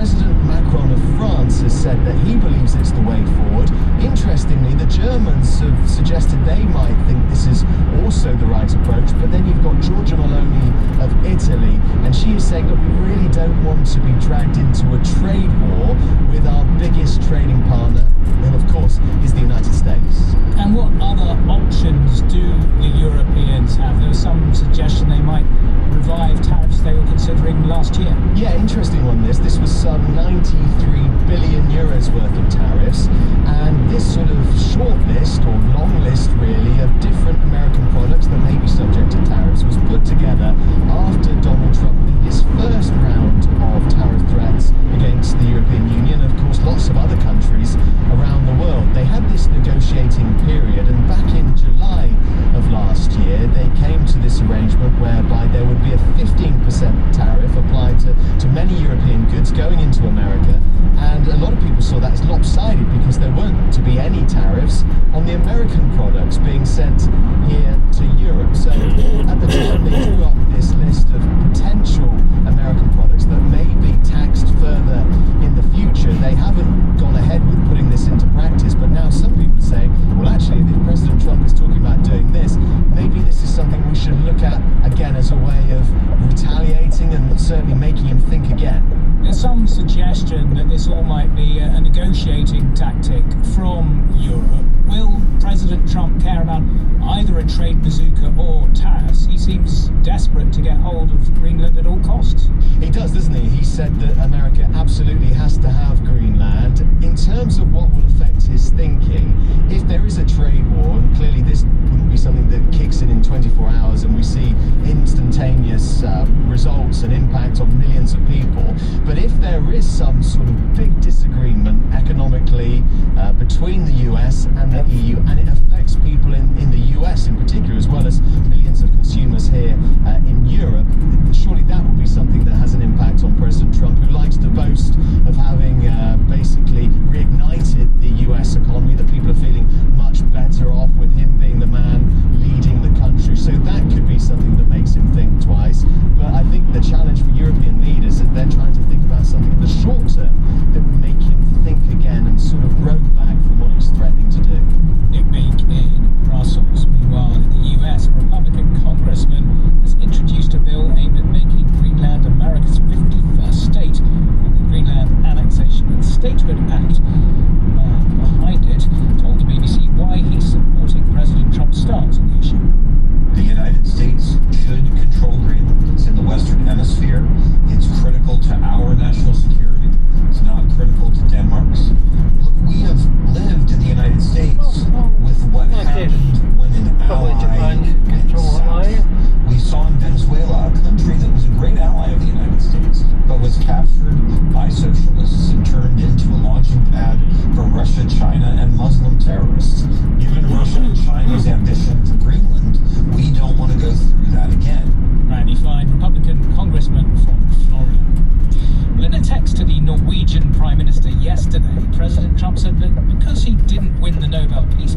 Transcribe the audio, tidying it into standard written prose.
President Macron of France has said that he believes it's the way forward. Interestingly, the Germans have suggested they might think this is also the right approach, but then you've got Giorgia Meloni of Italy, and she is saying that we really don't want to be dragged into a trade war with our biggest trading partner, and of course is the United States. And what other options do the Europeans have? There was some suggestion they might revive tariffs they were considering last year. Yeah, interesting on this. This was some 93 billion euros worth of tariffs, and this sort of short list, or long list really, of different American products that may be subject to tariffs was put together after Donald Trump did his first round of tariff threats against the European Union, and of course lots of other countries around the world. They had this negotiating period, and back in July of last year they came to this arrangement whereby there would be a 15% tariff applied to many European goods going into America, and a lot of people saw that as lopsided because there weren't to be any tariffs on the American products being sent here to Europe. So at the time they drew up this list of potential American products that may be taxed further in the future. They haven't gone ahead with putting this into practice, but now some people are saying, well actually if President Trump is talking about doing this, maybe this is something we should look at again as a way of retaliating and certainly making him think again. There's some suggestion that this all might be a negotiating tactic from Europe. Will President Trump care about either a trade bazooka or tariffs? He seems desperate to get hold of Greenland at all costs. He does, doesn't he? He said that America absolutely has to have Greenland. In terms of what will affect his thinking, if there is a trade war, and clearly this wouldn't be something that kicks in 24 hours and we see instantaneous results and impact on millions of people, but if there is some sort of big disagreement economically between the US and the